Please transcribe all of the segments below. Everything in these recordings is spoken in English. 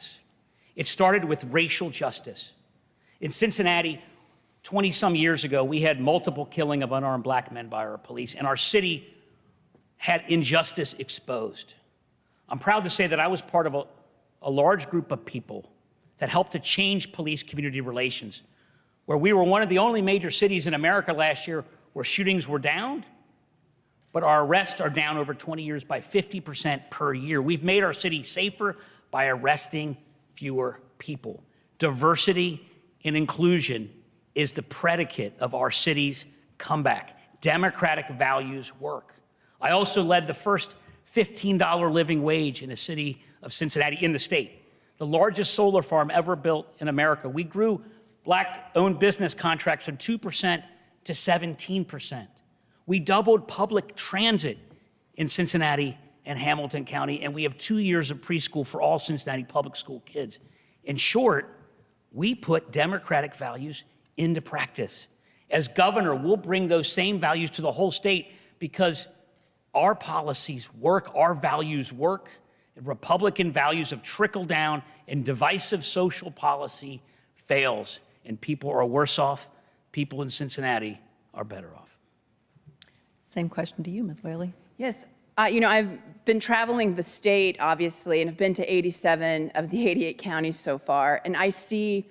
practice. It started with racial justice. In Cincinnati, 20-some years ago, we had multiple killing of unarmed black men by our police, and our city had injustice exposed. I'm proud to say that I was part of a large group of people that helped to change police-community relations, where we were one of the only major cities in America last year where shootings were down, but our arrests are down over 20 years by 50% per year. We've made our city safer by arresting fewer people. Diversity and inclusion is the predicate of our city's comeback. Democratic values work. I also led the first $15 living wage in the city of Cincinnati, in the state, the largest solar farm ever built in America. We grew black-owned business contracts from 2% to 17%. We doubled public transit in Cincinnati and Hamilton County, and we have 2 years of preschool for all Cincinnati public school kids. In short, we put democratic values into practice. As governor, we'll bring those same values to the whole state because our policies work, our values work, and Republican values of trickle down and divisive social policy fails, and people are worse off. People in Cincinnati are better off. Same question to you, Ms. Whaley. Yes. I've been traveling the state, obviously, and have been to 87 of the 88 counties so far, and I see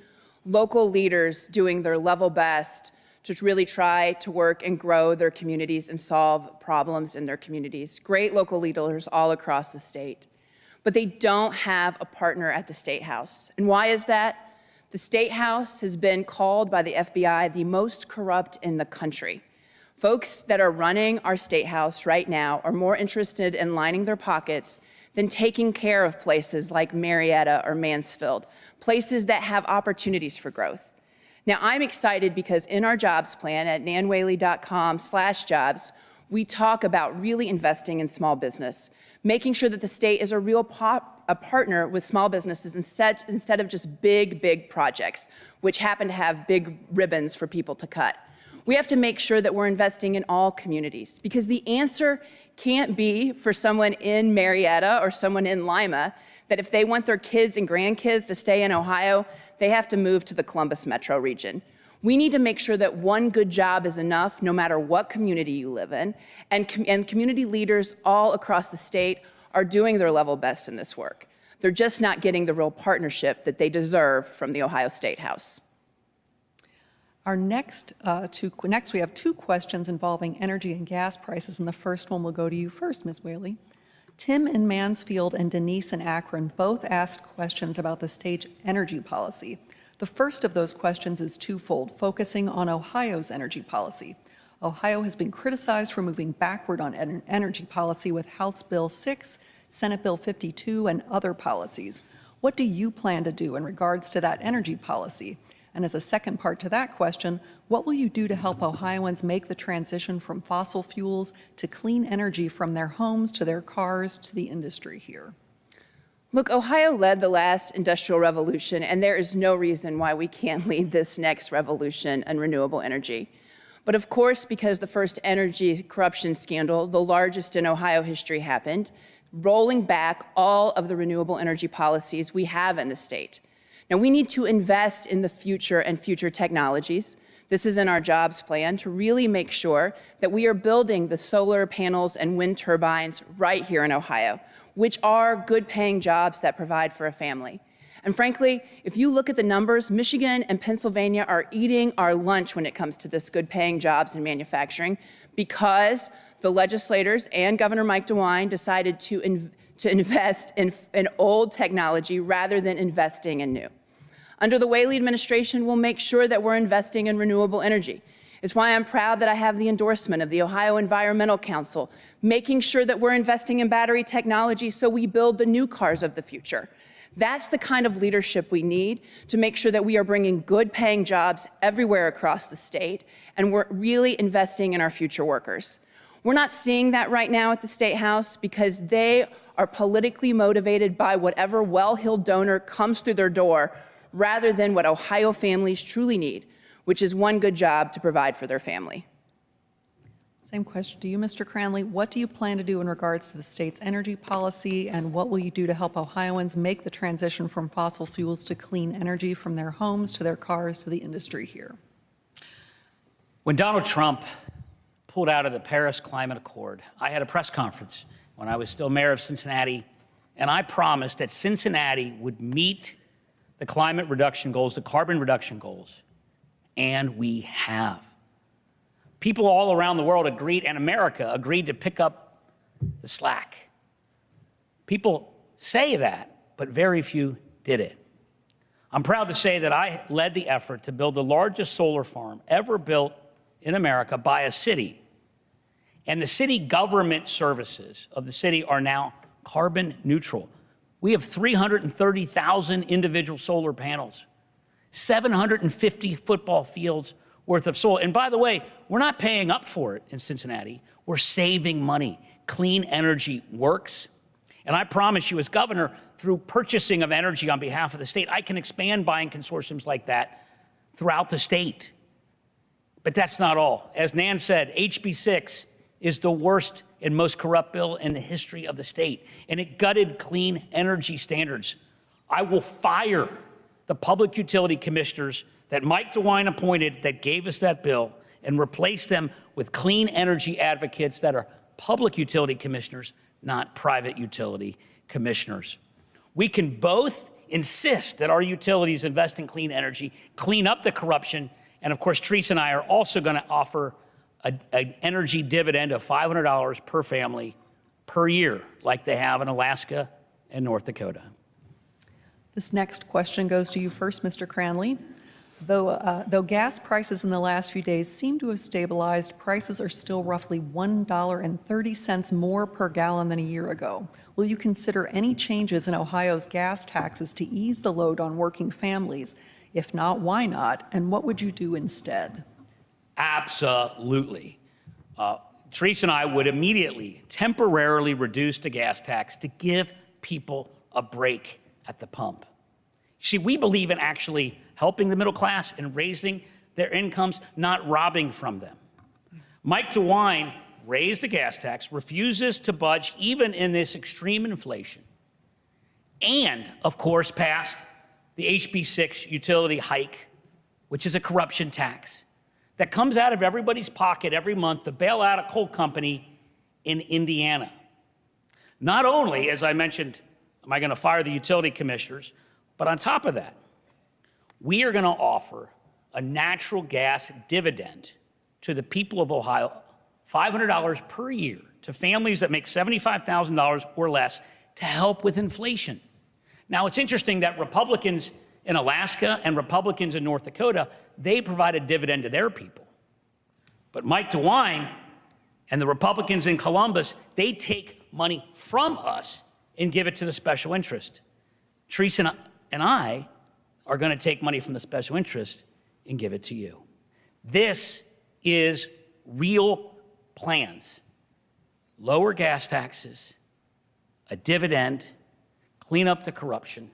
local leaders doing their level best to really try to work and grow their communities and solve problems in their communities. Great local leaders all across the state. But they don't have a partner at the State House. And why is that? The State House has been called by the FBI the most corrupt in the country. Folks that are running our State House right now are more interested in lining their pockets than taking care of places like Marietta or Mansfield, places that have opportunities for growth. Now, I'm excited because in our jobs plan at nanwhaley.com/jobs, we talk about really investing in small business, making sure that the state is a real partner with small businesses instead of just big projects, which happen to have big ribbons for people to cut. We have to make sure that we're investing in all communities, because the answer can't be for someone in Marietta or someone in Lima that if they want their kids and grandkids to stay in Ohio, they have to move to the Columbus metro region. We need to make sure that one good job is enough no matter what community you live in, and community leaders all across the state are doing their level best in this work. They're just not getting the real partnership that they deserve from the Ohio State House. Our next we have two questions involving energy and gas prices, and the first one will go to you first, Ms. Whaley. Tim in Mansfield and Denise in Akron both asked questions about the state's energy policy. The first of those questions is twofold, focusing on Ohio's energy policy. Ohio has been criticized for moving backward on energy policy with House Bill 6, Senate Bill 52, and other policies. What do you plan to do in regards to that energy policy? And as a second part to that question, what will you do to help Ohioans make the transition from fossil fuels to clean energy from their homes to their cars to the industry here? Look, Ohio led the last industrial revolution, and there is no reason why we can't lead this next revolution in renewable energy. But of course, because the first energy corruption scandal, the largest in Ohio history, happened, rolling back all of the renewable energy policies we have in the state. Now, we need to invest in the future and future technologies. This is in our jobs plan to really make sure that we are building the solar panels and wind turbines right here in Ohio, which are good-paying jobs that provide for a family. And frankly, if you look at the numbers, Michigan and Pennsylvania are eating our lunch when it comes to this good-paying jobs in manufacturing, because the legislators and Governor Mike DeWine decided to invest in old technology rather than investing in new. Under the Whaley administration, we'll make sure that we're investing in renewable energy. It's why I'm proud that I have the endorsement of the Ohio Environmental Council, making sure that we're investing in battery technology so we build the new cars of the future. That's the kind of leadership we need to make sure that we are bringing good-paying jobs everywhere across the state, and we're really investing in our future workers. We're not seeing that right now at the State House because they are politically motivated by whatever well-heeled donor comes through their door, rather than what Ohio families truly need, which is one good job to provide for their family. Same question to you, Mr. Cranley. What do you plan to do in regards to the state's energy policy, and what will you do to help Ohioans make the transition from fossil fuels to clean energy from their homes to their cars to the industry here? When Donald Trump pulled out of the Paris Climate Accord, I had a press conference when I was still mayor of Cincinnati, and I promised that Cincinnati would meet the climate reduction goals, the carbon reduction goals, and we have. People all around the world agreed, and America agreed to pick up the slack. People say that, but very few did it. I'm proud to say that I led the effort to build the largest solar farm ever built in America by a city. And the city government services of the city are now carbon neutral. We have 330,000 individual solar panels, 750 football fields worth of solar. And by the way, we're not paying up for it in Cincinnati. We're saving money. Clean energy works. And I promise you, as governor, through purchasing of energy on behalf of the state, I can expand buying consortiums like that throughout the state. But that's not all. As Nan said, HB 6 is the worst and most corrupt bill in the history of the state, and it gutted clean energy standards. I will fire the public utility commissioners that Mike DeWine appointed that gave us that bill and replace them with clean energy advocates that are public utility commissioners, not private utility commissioners. We can both insist that our utilities invest in clean energy, clean up the corruption, and of course, Teresa and I are also going to offer an energy dividend of $500 per family per year, like they have in Alaska and North Dakota. This next question goes to you first, Mr. Cranley. Though gas prices in the last few days seem to have stabilized, prices are still roughly $1.30 more per gallon than a year ago. Will you consider any changes in Ohio's gas taxes to ease the load on working families? If not, why not? And what would you do instead? Absolutely. Teresa and I would immediately temporarily reduce the gas tax to give people a break at the pump. See, we believe in actually helping the middle class and raising their incomes, not robbing from them. Mike DeWine raised the gas tax, refuses to budge even in this extreme inflation, and, of course, passed the HB 6 utility hike, which is a corruption tax that comes out of everybody's pocket every month to bail out a coal company in Indiana. Not only, as I mentioned, am I going to fire the utility commissioners, but on top of that, we are going to offer a natural gas dividend to the people of Ohio, $500 per year to families that make $75,000 or less to help with inflation. Now, it's interesting that Republicans in Alaska and Republicans in North Dakota, they provide a dividend to their people. But Mike DeWine and the Republicans in Columbus, they take money from us and give it to the special interest. Teresa and I are going to take money from the special interest and give it to you. This is real plans. Lower gas taxes, a dividend, clean up the corruption,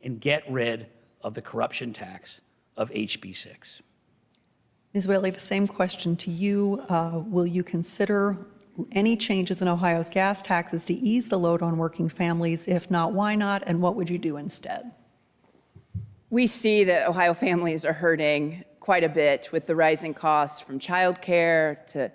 and get rid of the corruption tax of HB 6. Ms. Whaley, the same question to you. Will you consider any changes in Ohio's gas taxes to ease the load on working families? If not, why not? And what would you do instead? We see that Ohio families are hurting quite a bit with the rising costs from childcare to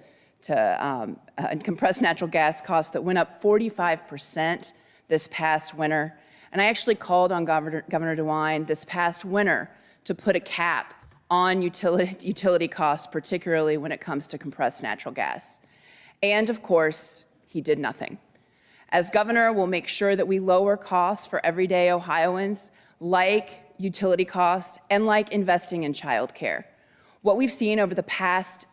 compressed natural gas costs that went up 45% this past winter. And I actually called on Governor DeWine this past winter to put a cap on utility costs, particularly when it comes to compressed natural gas. And of course, he did nothing. As governor, we'll make sure that we lower costs for everyday Ohioans, like utility costs and like investing in childcare. What we've seen over the past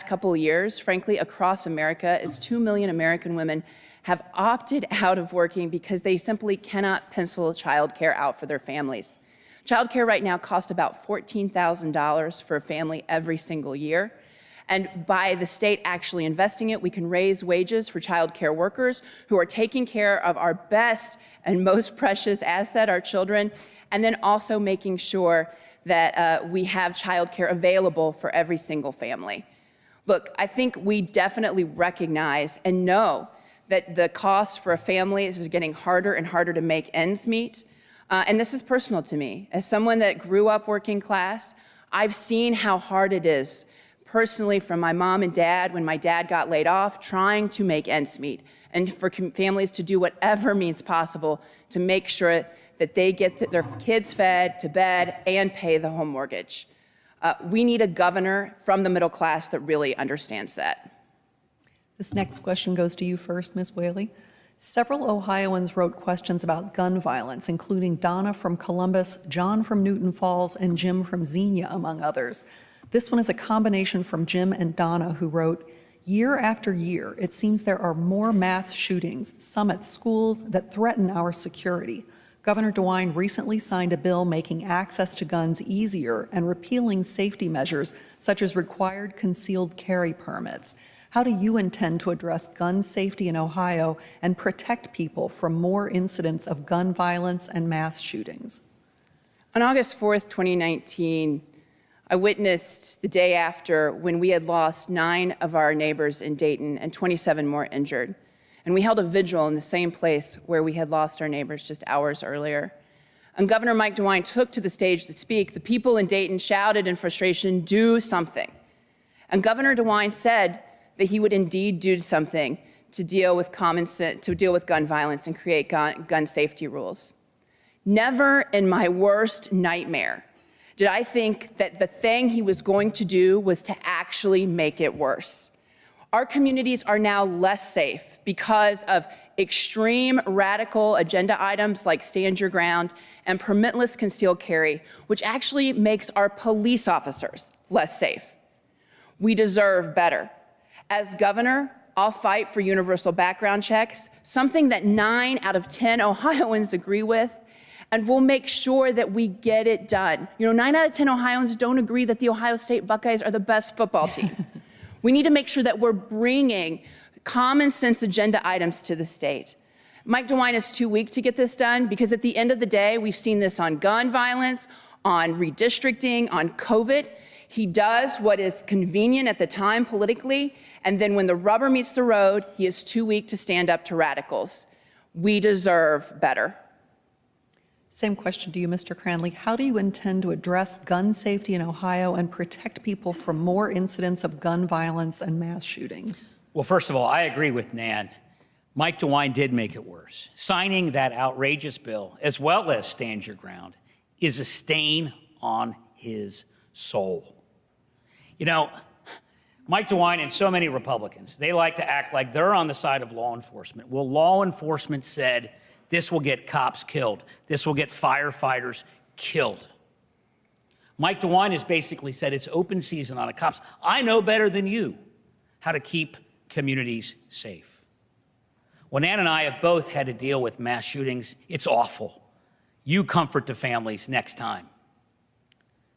couple of years, frankly, across America, is 2 million American women have opted out of working because they simply cannot pencil childcare out for their families. Childcare right now costs about $14,000 for a family every single year. And by the state actually investing it, we can raise wages for childcare workers who are taking care of our best and most precious asset, our children, and then also making sure that we have childcare available for every single family. Look, I think we definitely recognize and know that the cost for a family is getting harder and harder to make ends meet. And this is personal to me. As someone that grew up working class, I've seen how hard it is personally from my mom and dad when my dad got laid off, trying to make ends meet, and for families to do whatever means possible to make sure that they get their kids fed, to bed, and pay the home mortgage. We need a governor from the middle class that really understands that. This next question goes to you first, Ms. Whaley. Several Ohioans wrote questions about gun violence, including Donna from Columbus, John from Newton Falls, and Jim from Xenia, among others. This one is a combination from Jim and Donna, who wrote, "Year after year, it seems there are more mass shootings, some at schools, that threaten our security. Governor DeWine recently signed a bill making access to guns easier and repealing safety measures such as required concealed carry permits. How do you intend to address gun safety in Ohio and protect people from more incidents of gun violence and mass shootings?" On August 4th, 2019, I witnessed the day after when we had lost 9 of our neighbors in Dayton and 27 more injured. And we held a vigil in the same place where we had lost our neighbors just hours earlier. And Governor Mike DeWine took to the stage to speak. The people in Dayton shouted in frustration, "Do something." And Governor DeWine said that he would indeed do something to deal with gun violence and create gun safety rules. Never in my worst nightmare did I think that the thing he was going to do was to actually make it worse. Our communities are now less safe because of extreme radical agenda items like stand your ground and permitless concealed carry, which actually makes our police officers less safe. We deserve better. As governor, I'll fight for universal background checks, something that 9 out of 10 Ohioans agree with, and we'll make sure that we get it done. 9 out of 10 Ohioans don't agree that the Ohio State Buckeyes are the best football team. We need to make sure that we're bringing common sense agenda items to the state. Mike DeWine is too weak to get this done because at the end of the day, we've seen this on gun violence, on redistricting, on COVID. He does what is convenient at the time politically, and then when the rubber meets the road, he is too weak to stand up to radicals. We deserve better. Same question to you, Mr. Cranley. How do you intend to address gun safety in Ohio and protect people from more incidents of gun violence and mass shootings? Well, first of all, I agree with Nan. Mike DeWine did make it worse. Signing that outrageous bill, as well as Stand Your Ground, is a stain on his soul. Mike DeWine and so many Republicans, they like to act like they're on the side of law enforcement. Well, law enforcement said this will get cops killed. This will get firefighters killed. Mike DeWine has basically said it's open season on the cops. I know better than you how to keep communities safe. Well, Nan and I have both had to deal with mass shootings. It's awful. You comfort the families next time.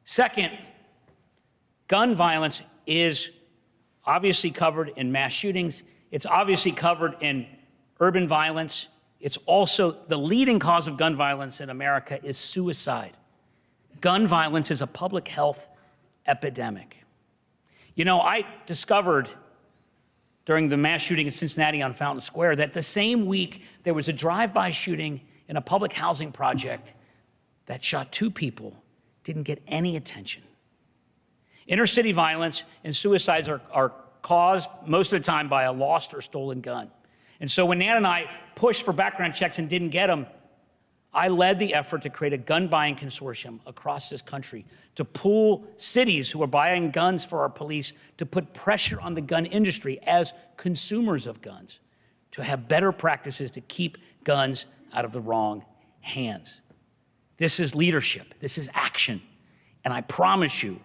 Second, gun violence is obviously covered in mass shootings. It's obviously covered in urban violence. It's also the leading cause of gun violence in America is suicide. Gun violence is a public health epidemic. I discovered during the mass shooting in Cincinnati on Fountain Square that the same week there was a drive-by shooting in a public housing project that shot 2 people, didn't get any attention. Inner city violence and suicides are caused most of the time by a lost or stolen gun. And so when Nan and I pushed for background checks and didn't get them, I led the effort to create a gun buying consortium across this country to pool cities who are buying guns for our police to put pressure on the gun industry as consumers of guns to have better practices to keep guns out of the wrong hands. This is leadership. This is action. And I promise you,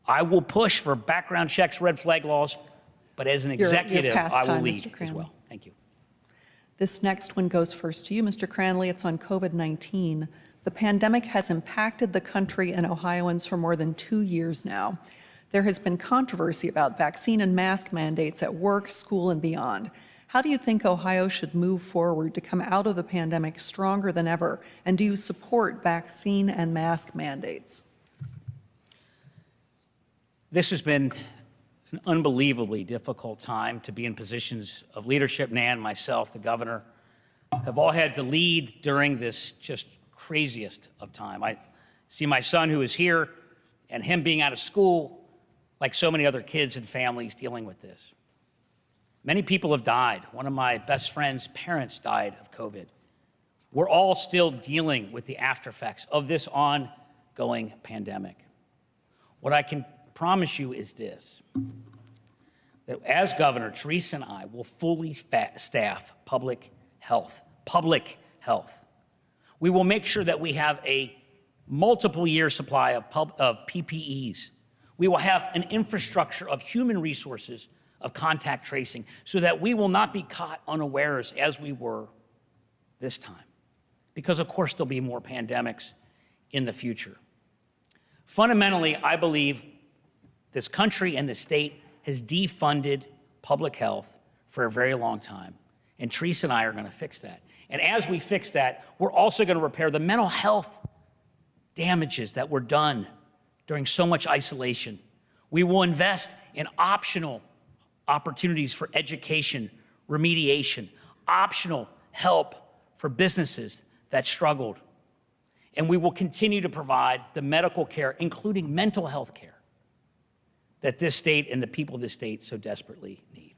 I will push for background checks, red flag laws, but as an executive, I will lead as well. Thank you. This next one goes first to you, Mr. Cranley. It's on COVID-19. The pandemic has impacted the country and Ohioans for more than 2 years now. There has been controversy about vaccine and mask mandates at work, school, and beyond. How do you think Ohio should move forward to come out of the pandemic stronger than ever? And do you support vaccine and mask mandates? This has been an unbelievably difficult time to be in positions of leadership. Nan, myself, the governor, have all had to lead during this just craziest of time. I see my son who is here and him being out of school, like so many other kids and families dealing with this. Many people have died. One of my best friend's parents died of COVID. We're all still dealing with the after effects of this ongoing pandemic. What I can promise you is this, that as governor, Teresa and I will fully staff public health. We will make sure that we have a multiple year supply of PPEs. We will have an infrastructure of human resources of contact tracing so that we will not be caught unawares as we were this time. Because of course there'll be more pandemics in the future. Fundamentally, I believe this country and the state has defunded public health for a very long time. And Teresa and I are going to fix that. And as we fix that, we're also going to repair the mental health damages that were done during so much isolation. We will invest in optional opportunities for education, remediation, optional help for businesses that struggled. And we will continue to provide the medical care, including mental health care, that this state and the people of this state so desperately need.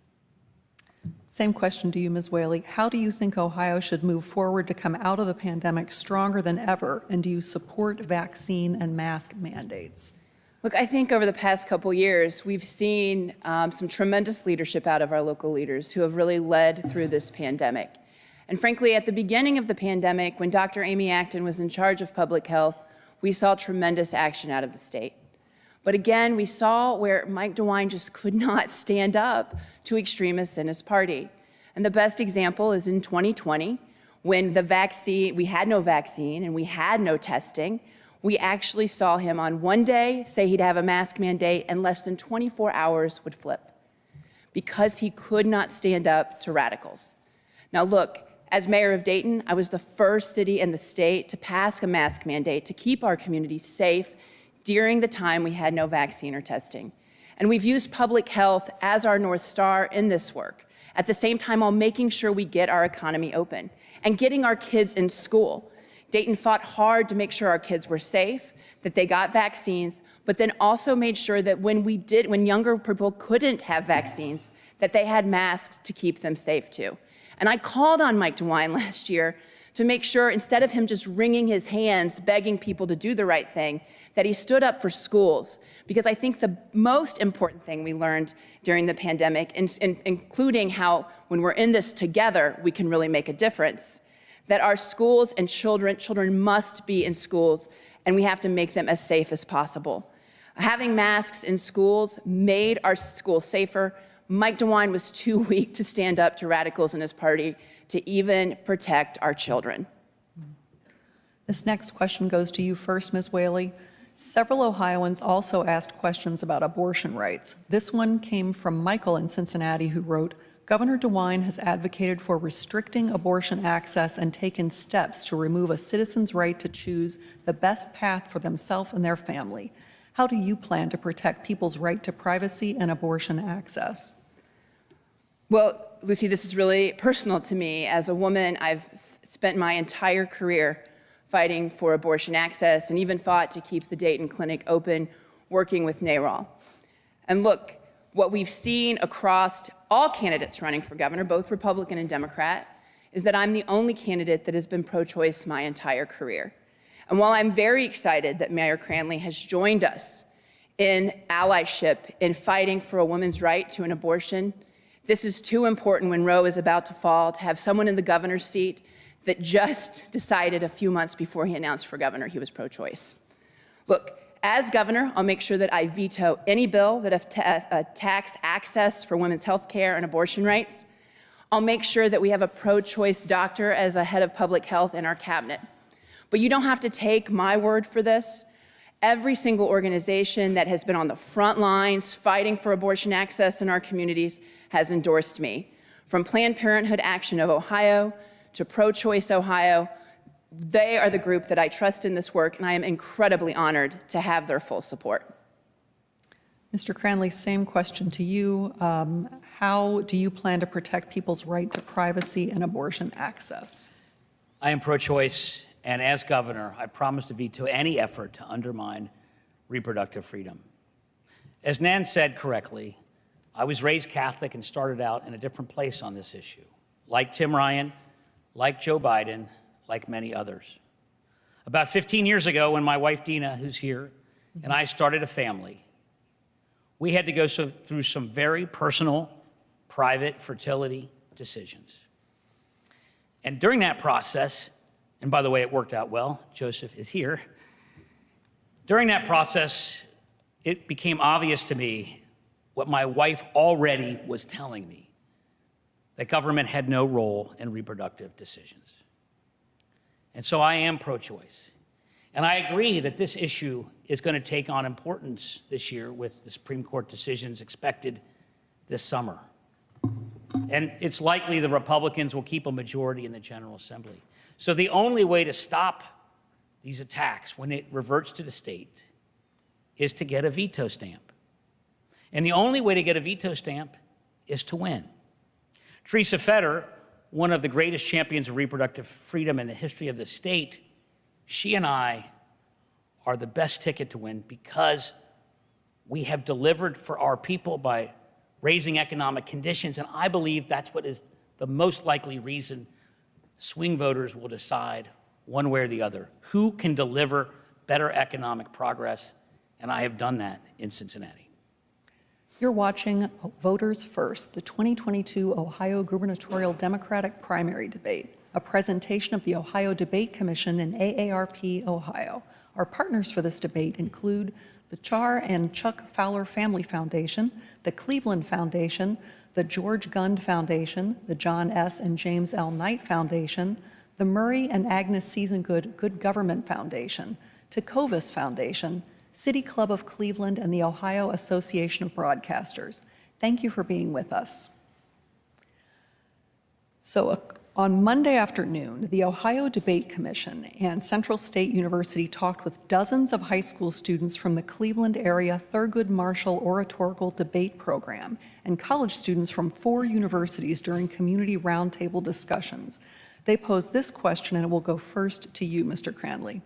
Same question to you, Ms. Whaley. How do you think Ohio should move forward to come out of the pandemic stronger than ever? And do you support vaccine and mask mandates? Look, I think over the past couple years, we've seen some tremendous leadership out of our local leaders who have really led through this pandemic. And frankly, at the beginning of the pandemic, when Dr. Amy Acton was in charge of public health, we saw tremendous action out of the state. But again, we saw where Mike DeWine just could not stand up to extremists in his party. And the best example is in 2020, when we had no vaccine and we had no testing. We actually saw him on one day say he'd have a mask mandate, and less than 24 hours would flip because he could not stand up to radicals. Now look, as mayor of Dayton, I was the first city in the state to pass a mask mandate to keep our community safe during the time we had no vaccine or testing. And we've used public health as our North Star in this work, at the same time while making sure we get our economy open and getting our kids in school. Dayton fought hard to make sure our kids were safe, that they got vaccines, but then also made sure that when younger people couldn't have vaccines, that they had masks to keep them safe too. And I called on Mike DeWine last year to make sure, instead of him just wringing his hands, begging people to do the right thing, that he stood up for schools. Because I think the most important thing we learned during the pandemic, including how when we're in this together, we can really make a difference, that our schools and children must be in schools, and we have to make them as safe as possible. Having masks in schools made our schools safer. Mike DeWine was too weak to stand up to radicals in his party to even protect our children. This next question goes to you first, Ms. Whaley. Several Ohioans also asked questions about abortion rights. This one came from Michael in Cincinnati, who wrote, Governor DeWine has advocated for restricting abortion access and taken steps to remove a citizen's right to choose the best path for themselves and their family. How do you plan to protect people's right to privacy and abortion access? Well, Lucy, this is really personal to me. As a woman, I've spent my entire career fighting for abortion access and even fought to keep the Dayton Clinic open, working with NARAL. And look, what we've seen across all candidates running for governor, both Republican and Democrat, is that I'm the only candidate that has been pro-choice my entire career. And while I'm very excited that Mayor Cranley has joined us in allyship in fighting for a woman's right to an abortion, this is too important when Roe is about to fall to have someone in the governor's seat that just decided a few months before he announced for governor he was pro-choice. Look, as governor, I'll make sure that I veto any bill that attacks access for women's health care and abortion rights. I'll make sure that we have a pro-choice doctor as a head of public health in our cabinet. But you don't have to take my word for this. Every single organization that has been on the front lines fighting for abortion access in our communities has endorsed me. From Planned Parenthood Action of Ohio to Pro-Choice Ohio, they are the group that I trust in this work, and I am incredibly honored to have their full support. Mr. Cranley, same question to you. How do you plan to protect people's right to privacy and abortion access? I am pro-choice, and as governor, I promise to veto any effort to undermine reproductive freedom. As Nan said correctly, I was raised Catholic and started out in a different place on this issue. Like Tim Ryan, like Joe Biden, like many others. About 15 years ago, when my wife Dina, who's here, and I started a family, we had to go through some very personal, private fertility decisions. And during that process, and by the way, it worked out well, Joseph is here. During that process, it became obvious to me what my wife already was telling me, that government had no role in reproductive decisions. And so I am pro-choice. And I agree that this issue is going to take on importance this year with the Supreme Court decisions expected this summer. And it's likely the Republicans will keep a majority in the General Assembly. So the only way to stop these attacks when it reverts to the state is to get a veto stamp. And the only way to get a veto stamp is to win. Teresa Fetter, one of the greatest champions of reproductive freedom in the history of the state, she and I are the best ticket to win because we have delivered for our people by raising economic conditions, and I believe that's what is the most likely reason swing voters will decide one way or the other, who can deliver better economic progress, and I have done that in Cincinnati. You're watching Voters First, the 2022 Ohio gubernatorial Democratic primary debate, a presentation of the Ohio Debate Commission and AARP Ohio. Our partners for this debate include the Char and Chuck Fowler Family Foundation, the Cleveland Foundation, the George Gund Foundation, the John S. and James L. Knight Foundation, the Murray and Agnes Seasongood Good Government Foundation, Tecovas Foundation, City Club of Cleveland, and the Ohio Association of Broadcasters. Thank you for being with us. So on Monday afternoon, the Ohio Debate Commission and Central State University talked with dozens of high school students from the Cleveland area Thurgood Marshall Oratorical Debate Program and college students from 4 universities during community roundtable discussions. They posed this question, and it will go first to you, Mr. Cranley.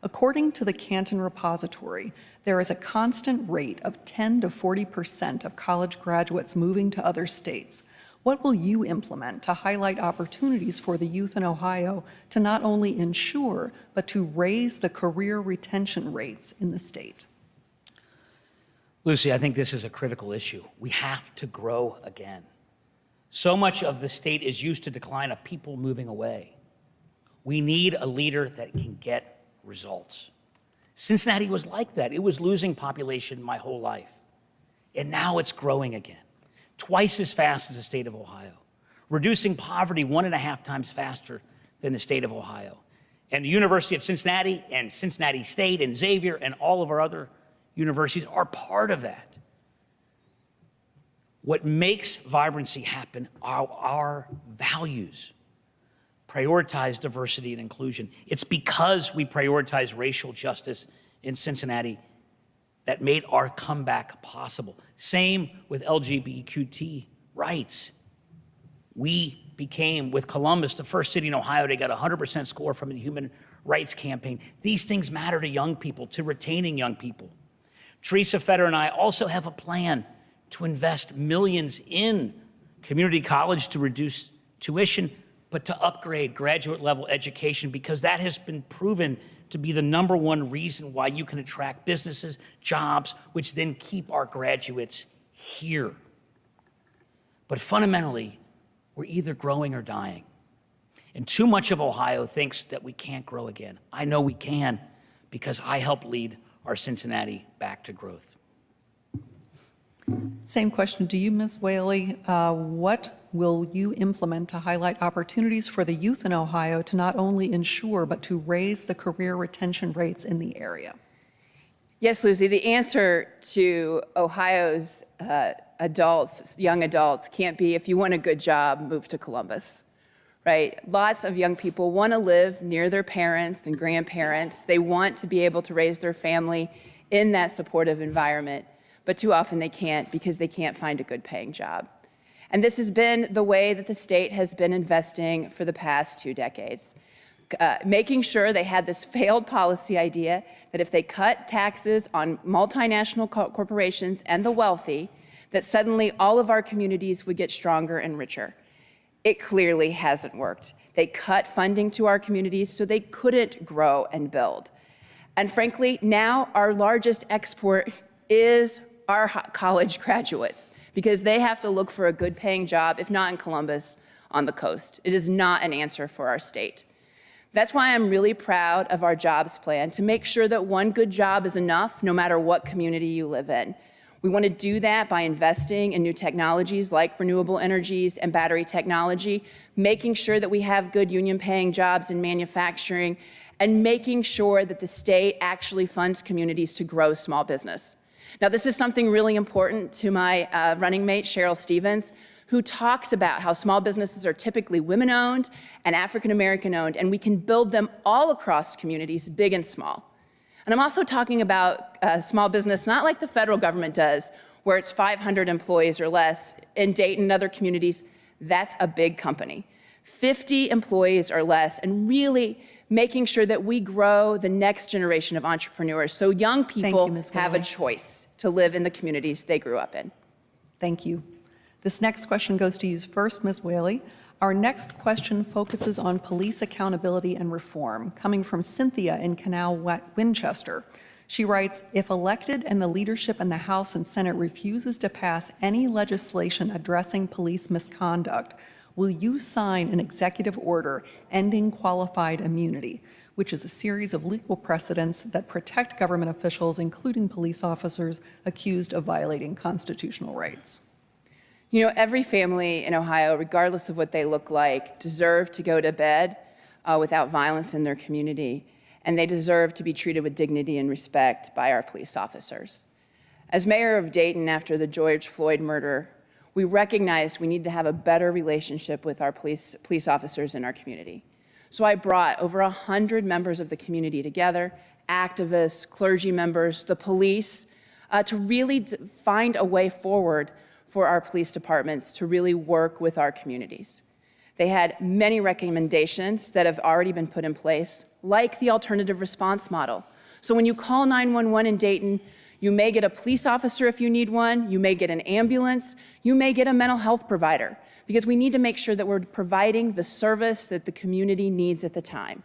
According to the Canton Repository, there is a constant rate of 10 to 40% of college graduates moving to other states. What will you implement to highlight opportunities for the youth in Ohio to not only ensure, but to raise the career retention rates in the state? Lucy, I think this is a critical issue. We have to grow again. So much of the state is used to decline of people moving away. We need a leader that can get results. Cincinnati was like that. It was losing population my whole life. And now it's growing again, twice as fast as the state of Ohio, reducing poverty 1.5 times faster than the state of Ohio. And the University of Cincinnati and Cincinnati State and Xavier and all of our other universities are part of that. What makes vibrancy happen are our values. Prioritize diversity and inclusion. It's because we prioritize racial justice in Cincinnati that made our comeback possible. Same with LGBTQ rights. We became, with Columbus, the first city in Ohio to get a 100% score from the Human Rights Campaign. These things matter to young people, to retaining young people. Teresa Fetter and I also have a plan to invest millions in community college to reduce tuition, but to upgrade graduate level education, because that has been proven to be the #1 reason why you can attract businesses, jobs, which then keep our graduates here. But fundamentally, we're either growing or dying. And too much of Ohio thinks that we can't grow again. I know we can, because I helped lead our Cincinnati back to growth. Same question to you, Ms. Whaley. What will you implement to highlight opportunities for the youth in Ohio to not only ensure, but to raise the career retention rates in the area? Yes, Lucy, the answer to Ohio's adults, young adults, can't be if you want a good job, move to Columbus, right? Lots of young people want to live near their parents and grandparents. They want to be able to raise their family in that supportive environment. but too often they can't because they can't find a good paying job. And this has been the way that the state has been investing for the past 2 decades. Making sure they had this failed policy idea that if they cut taxes on multinational corporations and the wealthy, that suddenly all of our communities would get stronger and richer. It clearly hasn't worked. They cut funding to our communities so they couldn't grow and build. And frankly, now our largest export is our college graduates, because they have to look for a good paying job, if not in Columbus, on the coast. It is not an answer for our state. That's why I'm really proud of our jobs plan to make sure that one good job is enough no matter what community you live in. We want to do that by investing in new technologies like renewable energies and battery technology, making sure that we have good union paying jobs in manufacturing, and making sure that the state actually funds communities to grow small business. Now, this is something really important to my running mate, Cheryl Stevens, who talks about how small businesses are typically women-owned and African-American-owned, and we can build them all across communities, big and small. And I'm also talking about small business, not like the federal government does, where it's 500 employees or less. In Dayton and other communities, that's a big company. 50 employees or less, and really making sure that we grow the next generation of entrepreneurs so young people have a choice to live in the communities they grew up in. Thank you. This next question goes to you first, Ms. Whaley. Our next question focuses on police accountability and reform, coming from Cynthia in Canal, Winchester. She writes, if elected and the leadership in the House and Senate refuses to pass any legislation addressing police misconduct, will you sign an executive order ending qualified immunity, which is a series of legal precedents that protect government officials, including police officers, accused of violating constitutional rights? You know, every family in Ohio, regardless of what they look like, deserve to go to bed without violence in their community, and they deserve to be treated with dignity and respect by our police officers. As mayor of Dayton after the George Floyd murder, we recognized we need to have a better relationship with our police officers in our community. So I brought over 100 members of the community together, activists, clergy members, the police, to really find a way forward for our police departments to really work with our communities. They had many recommendations that have already been put in place, like the alternative response model. So when you call 911 in Dayton, you may get a police officer if you need one, you may get an ambulance, you may get a mental health provider, because we need to make sure that we're providing the service that the community needs at the time.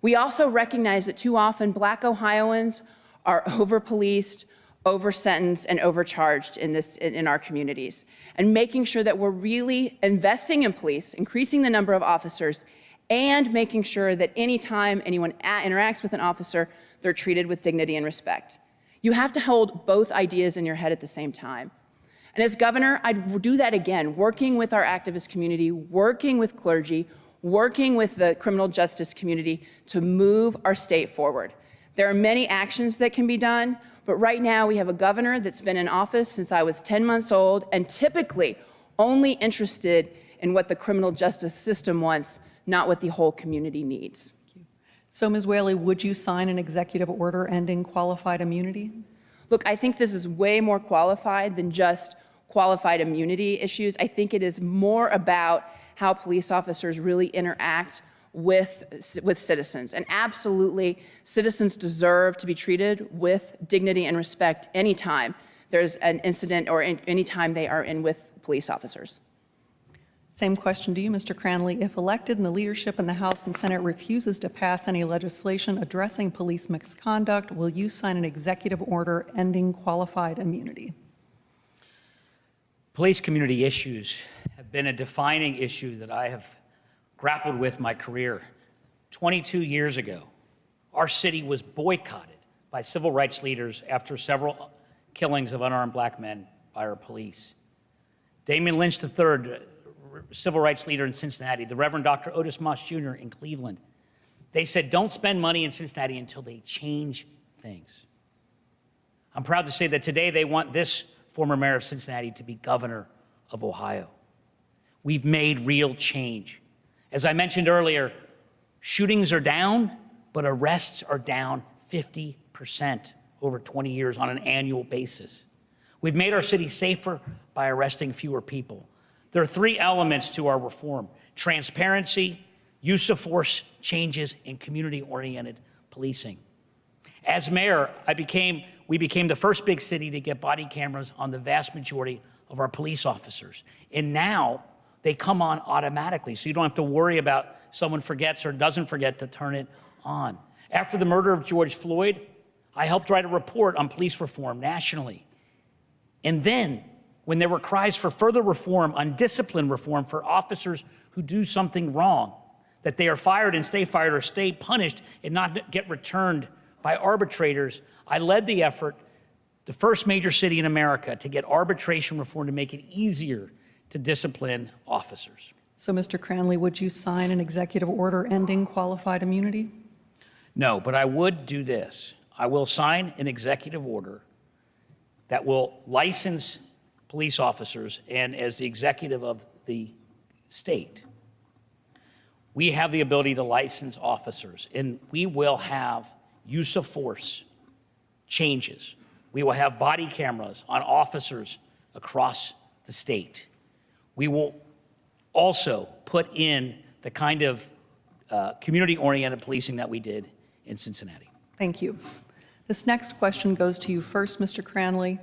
We also recognize that too often Black Ohioans are over-policed, over-sentenced, and overcharged in our communities. And making sure that we're really investing in police, increasing the number of officers, and making sure that anytime anyone interacts with an officer, they're treated with dignity and respect. You have to hold both ideas in your head at the same time. And as governor, I'd do that again, working with our activist community, working with clergy, working with the criminal justice community to move our state forward. There are many actions that can be done, but right now we have a governor that's been in office since I was 10 months old and typically only interested in what the criminal justice system wants, not what the whole community needs. So, Ms. Whaley, would you sign an executive order ending qualified immunity? Look, I think this is way more qualified than just qualified immunity issues. I think it is more about how police officers really interact with citizens. And absolutely, citizens deserve to be treated with dignity and respect anytime there's an incident or anytime they are in with police officers. Same question to you, Mr. Cranley. If elected and the leadership in the House and Senate refuses to pass any legislation addressing police misconduct, will you sign an executive order ending qualified immunity? Police community issues have been a defining issue that I have grappled with my career. 22 years ago, our city was boycotted by civil rights leaders after several killings of unarmed Black men by our police. Damon Lynch III, civil rights leader in Cincinnati, the Reverend Dr. Otis Moss Jr. in Cleveland, they said, don't spend money in Cincinnati until they change things. I'm proud to say that today they want this former mayor of Cincinnati to be governor of Ohio. We've made real change. As I mentioned earlier, shootings are down, but arrests are down 50% over 20 years on an annual basis. We've made our city safer by arresting fewer people. There are 3 elements to our reform: transparency, use of force changes, and community-oriented policing. As mayor, we became the first big city to get body cameras on the vast majority of our police officers. And now they come on automatically, so you don't have to worry about someone forgets or doesn't forget to turn it on. After the murder of George Floyd, I helped write a report on police reform nationally. And then, when there were cries for further reform, on discipline reform for officers who do something wrong, that they are fired and stay fired or stay punished and not get returned by arbitrators, I led the effort, the first major city in America, to get arbitration reform to make it easier to discipline officers. So, Mr. Cranley, would you sign an executive order ending qualified immunity? No, but I would do this. I will sign an executive order that will license police officers, and as the executive of the state, we have the ability to license officers, and we will have use of force changes. We will have body cameras on officers across the state. We will also put in the kind of community-oriented policing that we did in Cincinnati. Thank you. This next question goes to you first, Mr. Cranley.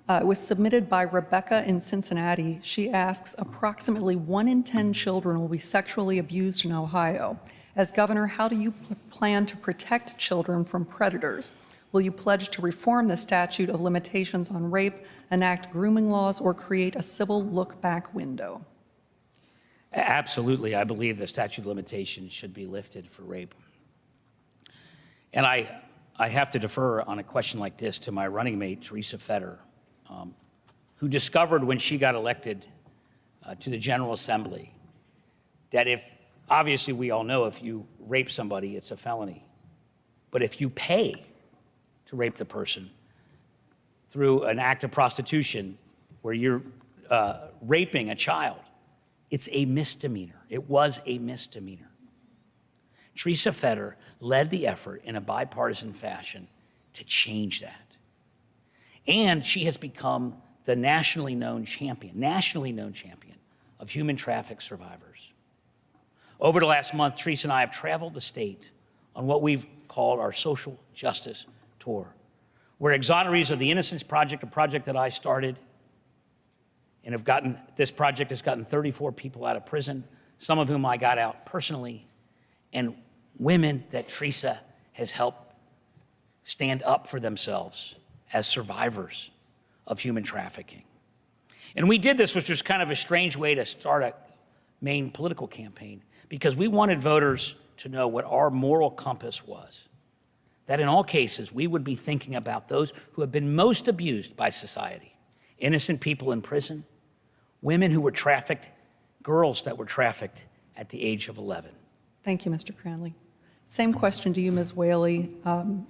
It was submitted by Rebecca in Cincinnati. She asks, approximately 1 in 10 children will be sexually abused in Ohio. As governor, how do you plan to protect children from predators? Will you pledge to reform the statute of limitations on rape, enact grooming laws, or create a civil look-back window? Absolutely. I believe the statute of limitations should be lifted for rape. And I have to defer on a question like this to my running mate, Teresa Fetter, who discovered when she got elected to the General Assembly that obviously we all know if you rape somebody, it's a felony. But if you pay to rape the person through an act of prostitution where you're raping a child, it's a misdemeanor. It was a misdemeanor. Teresa Fetter led the effort in a bipartisan fashion to change that. And she has become the nationally known champion of human traffic survivors. Over the last month, Teresa and I have traveled the state on what we've called our social justice tour. We're exonerees of the Innocence Project, a project that I started, and this project has gotten 34 people out of prison, some of whom I got out personally, and women that Teresa has helped stand up for themselves as survivors of human trafficking. And we did this, which was kind of a strange way to start a main political campaign, because we wanted voters to know what our moral compass was. That in all cases, we would be thinking about those who have been most abused by society. Innocent people in prison, women who were trafficked, girls that were trafficked at the age of 11. Thank you, Mr. Cranley. Same question to you, Ms. Whaley.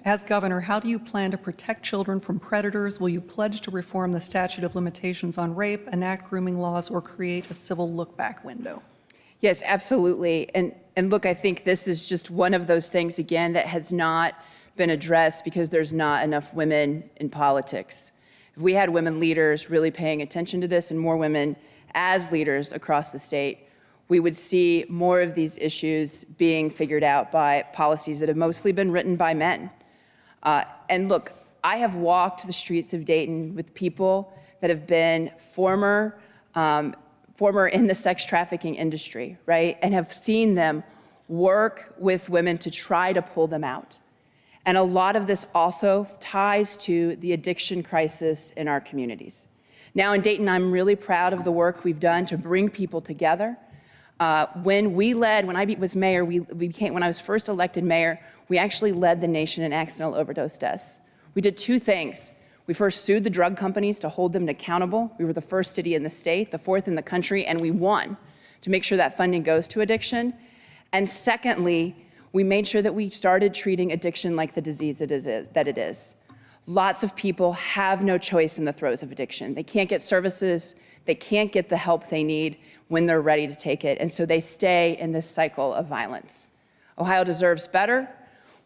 As governor, how do you plan to protect children from predators? Will you pledge to reform the statute of limitations on rape, enact grooming laws, or create a civil look-back window? Yes, absolutely. And look, I think this is just one of those things, again, that has not been addressed because there's not enough women in politics. If we had women leaders really paying attention to this and more women as leaders across the state, we would see more of these issues being figured out by policies that have mostly been written by men. And look, I have walked the streets of Dayton with people that have been former in the sex trafficking industry, right? And have seen them work with women to try to pull them out. And a lot of this also ties to the addiction crisis in our communities. Now in Dayton, I'm really proud of the work we've done to bring people together. When I was mayor, when I was first elected mayor, we actually led the nation in accidental overdose deaths. We did 2 things. We first sued the drug companies to hold them accountable. We were the first city in the state, the 4th in the country, and we won to make sure that funding goes to addiction. And secondly, we made sure that we started treating addiction like the disease that it is. Lots of people have no choice in the throes of addiction. They can't get services, they can't get the help they need when they're ready to take it, and so they stay in this cycle of violence. Ohio deserves better.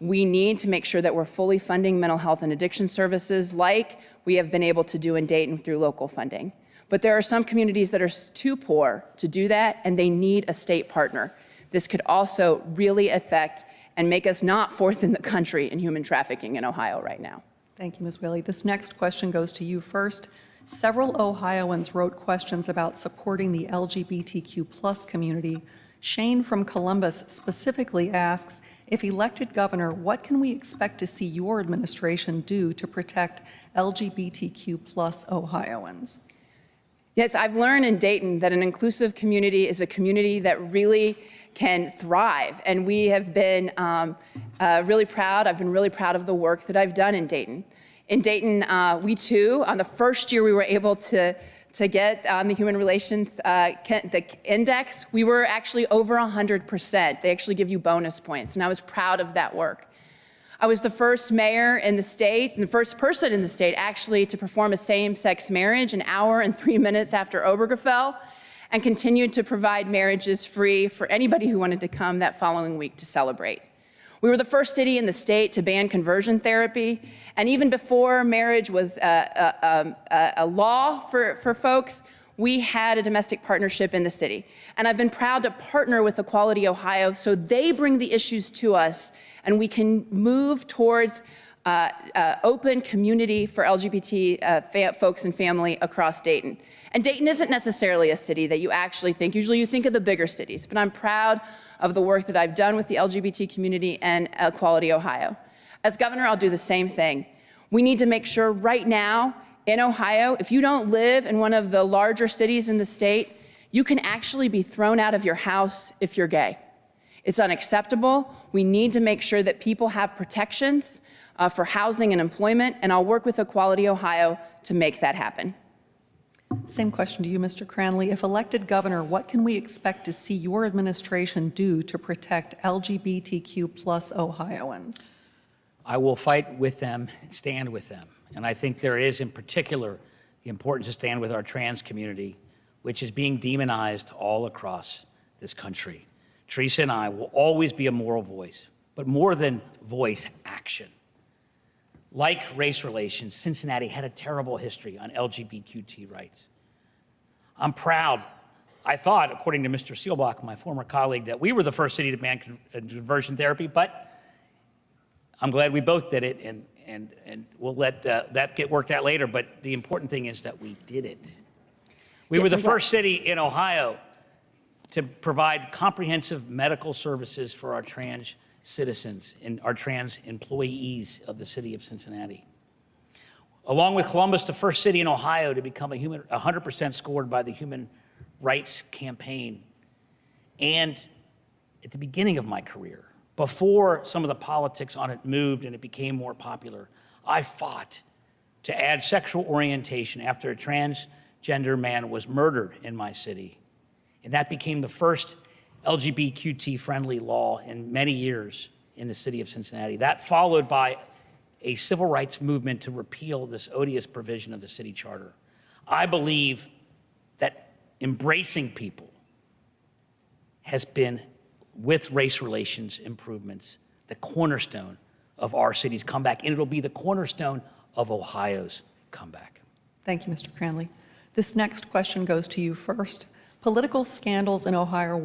We need to make sure that we're fully funding mental health and addiction services like we have been able to do in Dayton through local funding. But there are some communities that are too poor to do that, and they need a state partner. This could also really affect and make us not fourth in the country in human trafficking in Ohio right now. Thank you, Ms. Whaley. This next question goes to you first. Several Ohioans wrote questions about supporting the LGBTQ+ community. Shane from Columbus specifically asks, if elected governor, what can we expect to see your administration do to protect LGBTQ+ Ohioans? Yes, I've learned in Dayton that an inclusive community is a community that really can thrive. And we have been really proud. I've been really proud of the work that I've done in Dayton. In Dayton, we too, on the first year we were able to get on the human relations the index, we were actually over 100%. They actually give you bonus points, and I was proud of that work. I was the first mayor in the state, and the first person in the state actually to perform a same-sex marriage an hour and 3 minutes after Obergefell, and continued to provide marriages free for anybody who wanted to come that following week to celebrate. We were the first city in the state to ban conversion therapy, and even before marriage was a law for folks, we had a domestic partnership in the city. And I've been proud to partner with Equality Ohio so they bring the issues to us and we can move towards open community for LGBT folks and family across Dayton. And Dayton isn't necessarily a city that you actually think, usually you think of the bigger cities, but I'm proud of the work that I've done with the LGBT community and Equality Ohio. As governor, I'll do the same thing. We need to make sure right now in Ohio, if you don't live in one of the larger cities in the state, you can actually be thrown out of your house if you're gay. It's unacceptable. We need to make sure that people have protections for housing and employment, and I'll work with Equality Ohio to make that happen. Same question to you, Mr. Cranley. If elected governor, what can we expect to see your administration do to protect LGBTQ+ Ohioans? I will fight with them and stand with them. And I think there is, in particular, the importance to stand with our trans community, which is being demonized all across this country. Teresa and I will always be a moral voice, but more than voice, action. Like race relations, Cincinnati had a terrible history on LGBTQ rights. I'm proud. I thought, according to Mr. Seelbach, my former colleague, that we were the first city to ban conversion therapy, but I'm glad we both did it, and we'll let that get worked out later. But the important thing is that we did it. We were the first city in Ohio to provide comprehensive medical services for our trans citizens and our trans employees of the city of Cincinnati. Along with Columbus, the first city in Ohio to become 100% scored by the Human Rights Campaign. And at the beginning of my career, before some of the politics on it moved and it became more popular, I fought to add sexual orientation after a transgender man was murdered in my city. And that became the first LGBTQ-friendly law in many years in the city of Cincinnati. That followed by a civil rights movement to repeal this odious provision of the city charter. I believe that embracing people has been, with race relations improvements, the cornerstone of our city's comeback, and it'll be the cornerstone of Ohio's comeback. Thank you, Mr. Cranley. This next question goes to you first. Political scandals in Ohio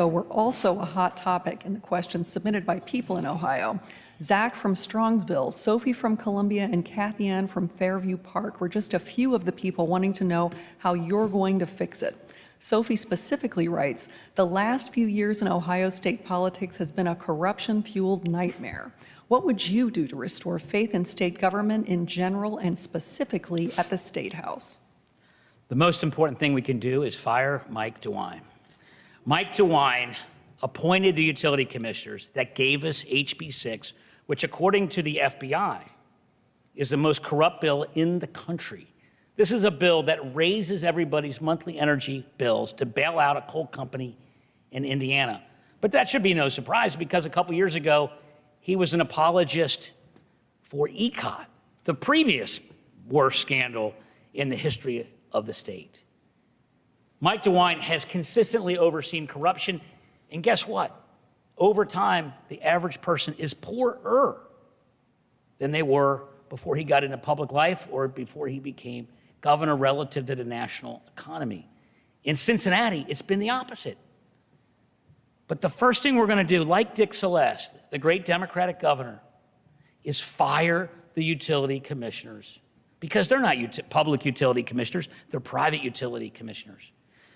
were also a hot topic in the questions submitted by people in Ohio. Zach from Strongsville, Sophie from Columbia, and Kathy Ann from Fairview Park were just a few of the people wanting to know how you're going to fix it. Sophie specifically writes, the last few years in Ohio state politics has been a corruption-fueled nightmare. What would you do to restore faith in state government in general and specifically at the State House? The most important thing we can do is fire Mike DeWine. Mike DeWine appointed the utility commissioners that gave us HB 6, which according to the FBI is the most corrupt bill in the country. This is a bill that raises everybody's monthly energy bills to bail out a coal company in Indiana. But that should be no surprise because a couple years ago, he was an apologist for ECOT, the previous worst scandal in the history of the state. Mike DeWine has consistently overseen corruption, and guess what? over time, the average person is poorer than they were before he got into public life or before he became governor relative to the national economy. In Cincinnati, it's been the opposite. But the first thing we're going to do, like Dick Celeste, the great Democratic governor, is fire the utility commissioners, because they're not public utility commissioners, they're private utility commissioners.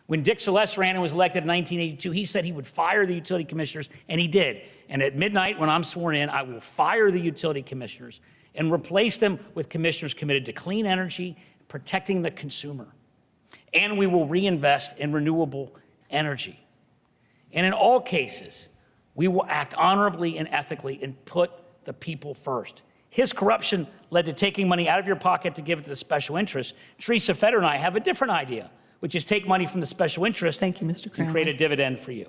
When Dick Celeste ran and was elected in 1982, he said he would fire the utility commissioners, and he did. And at midnight, when I'm sworn in, I will fire the utility commissioners and replace them with commissioners committed to clean energy, protecting the consumer. And we will reinvest in renewable energy. And in all cases, we will act honorably and ethically and put the people first. His corruption led to taking money out of your pocket to give it to the special interest. Teresa Feder and I have a different idea, which is take money from the special interest. Thank you, Mr. Cranley. And create a dividend for you.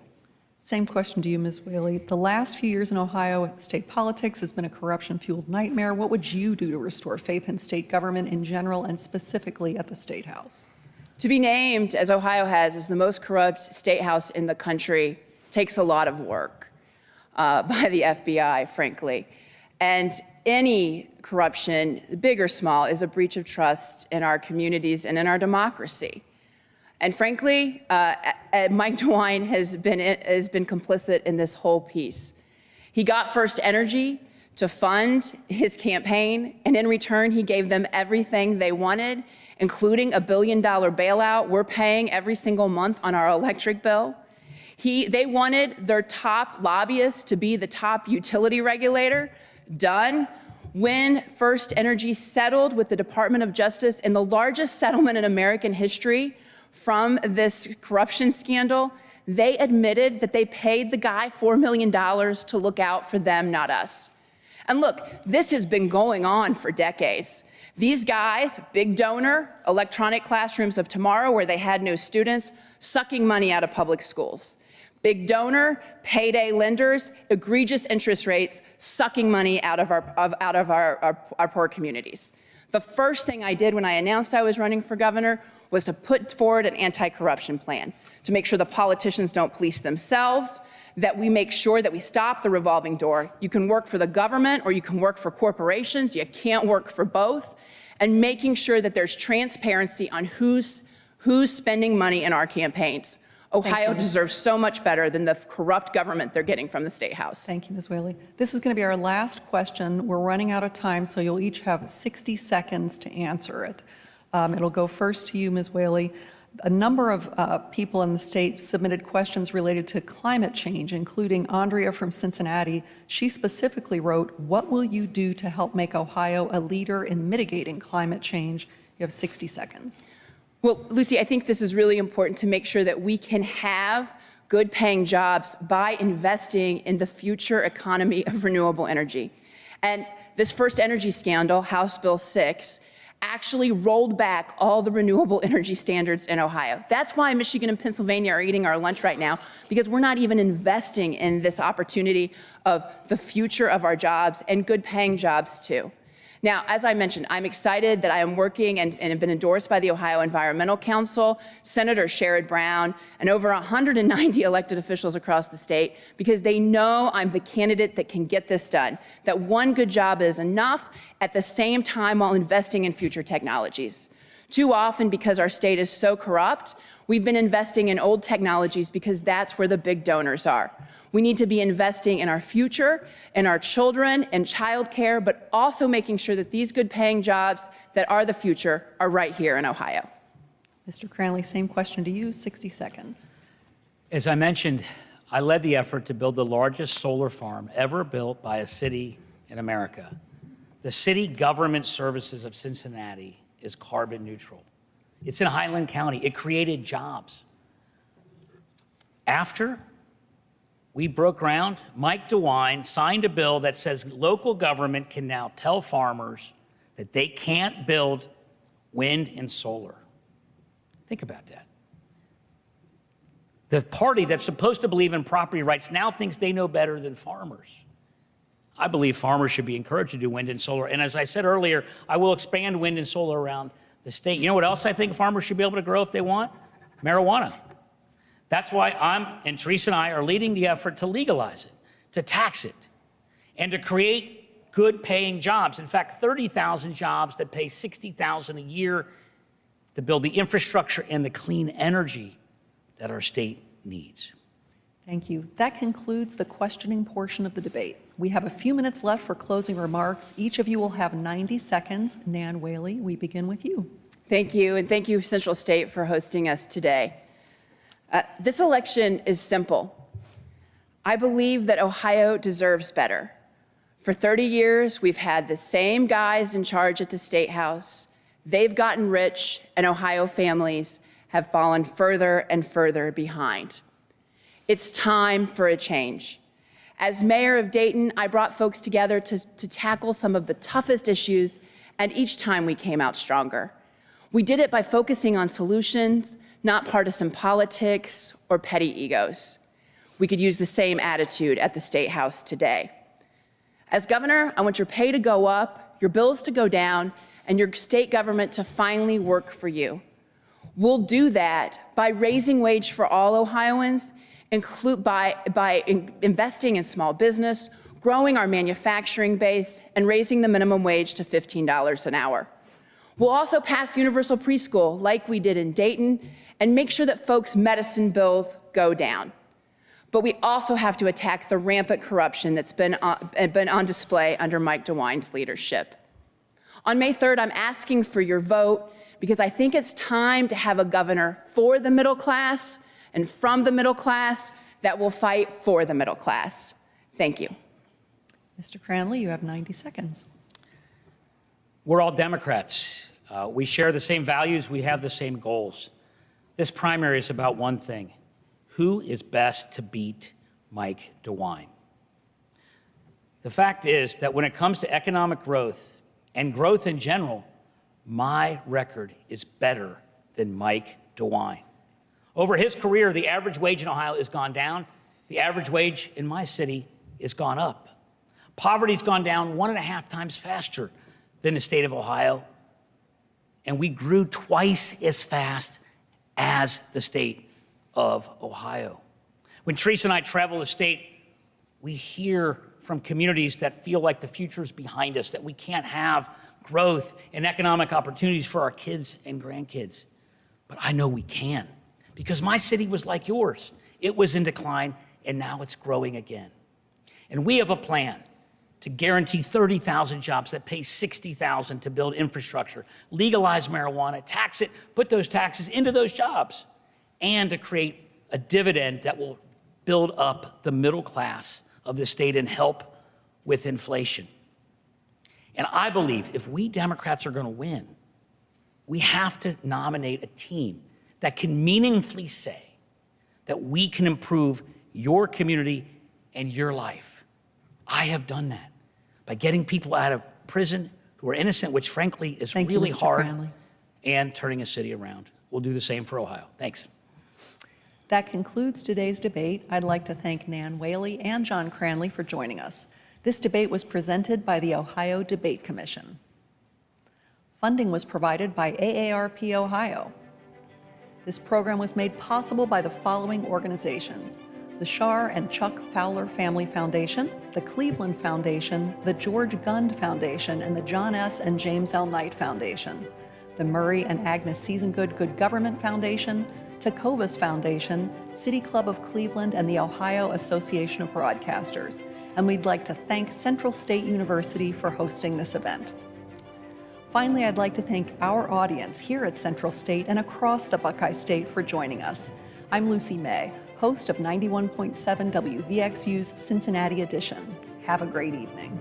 Same question to you, Ms. Whaley. The last few years in Ohio, state politics has been a corruption-fueled nightmare. What would you do to restore faith in state government in general and specifically at the State House? To be named, as Ohio has, as the most corrupt state house in the country takes a lot of work by the FBI, frankly. And any corruption, big or small, is a breach of trust in our communities and in our democracy. And frankly, Mike DeWine has been complicit in this whole piece. He got First Energy to fund his campaign, and in return, he gave them everything they wanted, including $1 billion bailout we're paying every single month on our electric bill. They wanted their top lobbyist to be the top utility regulator. Done. When First Energy settled with the Department of Justice in the largest settlement in American history from this corruption scandal, they admitted that they paid the guy $4 million to look out for them, not us. And look, this has been going on for decades. These guys, big donor, electronic classrooms of tomorrow where they had no students, sucking money out of public schools. Big donor, payday lenders, egregious interest rates, sucking money out of our poor communities. The first thing I did when I announced I was running for governor was to put forward an anti-corruption plan to make sure the politicians don't police themselves, that we make sure that we stop the revolving door. You can work for the government or you can work for corporations. You can't work for both. And making sure that there's transparency on who's spending money in our campaigns. Ohio deserves so much better than the corrupt government they're getting from the State House. Thank you, Ms. Whaley. This is going to be our last question. We're running out of time, so you'll each have 60 seconds to answer it. It'll go first to you, Ms. Whaley. A number of people in the state submitted questions related to climate change, including Andrea from Cincinnati. She specifically wrote, "What will you do to help make Ohio a leader in mitigating climate change?" You have 60 seconds. Well, Lucy, I think this is really important to make sure that we can have good paying jobs by investing in the future economy of renewable energy. And this First Energy scandal, House Bill 6, actually rolled back all the renewable energy standards in Ohio. That's why Michigan and Pennsylvania are eating our lunch right now, because we're not even investing in this opportunity of the future of our jobs and good paying jobs too. Now, as I mentioned, I'm excited that I am working and have been endorsed by the Ohio Environmental Council, Senator Sherrod Brown, and over 190 elected officials across the state, because they know I'm the candidate that can get this done, that one good job is enough at the same time while investing in future technologies. Too often, because our state is so corrupt, we've been investing in old technologies because that's where the big donors are. We need to be investing in our future, in our children, in childcare, but also making sure that these good paying jobs that are the future are right here in Ohio. Mr. Cranley, same question to you, 60 seconds. As I mentioned, I led the effort to build the largest solar farm ever built by a city in America. The city government services of Cincinnati is carbon neutral. It's in Highland County. It created jobs. After we broke ground, Mike DeWine signed a bill that says local government can now tell farmers that they can't build wind and solar. Think about that. The party that's supposed to believe in property rights now thinks they know better than farmers. I believe farmers should be encouraged to do wind and solar. And as I said earlier, I will expand wind and solar around the state. You know what else I think farmers should be able to grow if they want? Marijuana. That's why and Teresa and I are leading the effort to legalize it. to tax it and to create good paying jobs. In fact, 30,000 jobs that pay $60,000 a year to build the infrastructure and the clean energy that our state needs. Thank you. That concludes the questioning portion of the debate. We have a few minutes left for closing remarks. Each of you will have 90 seconds. Nan Whaley, we begin with you. Thank you, and thank you, Central State, for hosting us today. This election is simple. I believe that Ohio deserves better. For 30 years, we've had the same guys in charge at the State House. They've gotten rich, and Ohio families have fallen further and further behind. It's time for a change. As mayor of Dayton, I brought folks together to tackle some of the toughest issues, and each time we came out stronger. We did it by focusing on solutions, not partisan politics or petty egos. We could use the same attitude at the State House today. As governor, I want your pay to go up, your bills to go down, and your state government to finally work for you. We'll do that by raising wage for all Ohioans, by investing in small business, growing our manufacturing base, and raising the minimum wage to $15 an hour. We'll also pass universal preschool like we did in Dayton and make sure that folks' medicine bills go down. But we also have to attack the rampant corruption that's been on display under Mike DeWine's leadership. On May 3rd, I'm asking for your vote because I think it's time to have a governor for the middle class and from the middle class that will fight for the middle class. Thank you. Mr. Cranley, you have 90 seconds. We're all Democrats. We share the same values. We have the same goals. This primary is about one thing. Who is best to beat Mike DeWine? The fact is that when it comes to economic growth and growth in general, my record is better than Mike DeWine. Over his career, the average wage in Ohio has gone down. The average wage in my city has gone up. Poverty's gone down 1.5 times faster than the state of Ohio, and we grew twice as fast as the state of Ohio. When Teresa and I travel the state, we hear from communities that feel like the future is behind us, that we can't have growth and economic opportunities for our kids and grandkids. But I know we can, because my city was like yours. It was in decline, and now it's growing again. And we have a plan to guarantee 30,000 jobs that pay $60,000 to build infrastructure, legalize marijuana, tax it, put those taxes into those jobs, and to create a dividend that will build up the middle class of the state and help with inflation. And I believe if we Democrats are going to win, we have to nominate a team that can meaningfully say that we can improve your community and your life. I have done that by getting people out of prison who are innocent, which frankly is really hard, Cranley. and turning a city around. We'll do the same for Ohio. Thanks. That concludes today's debate. I'd like to thank Nan Whaley and John Cranley for joining us. This debate was presented by the Ohio Debate Commission. Funding was provided by AARP Ohio. This program was made possible by the following organizations: the Shar and Chuck Fowler Family Foundation, the Cleveland Foundation, the George Gund Foundation, and the John S. and James L. Knight Foundation, the Murray and Agnes Seasongood Good Government Foundation, Tecovas Foundation, City Club of Cleveland, and the Ohio Association of Broadcasters. And we'd like to thank Central State University for hosting this event. Finally, I'd like to thank our audience here at Central State and across the Buckeye State for joining us. I'm Lucy May, host of 91.7 WVXU's Cincinnati edition. Have a great evening.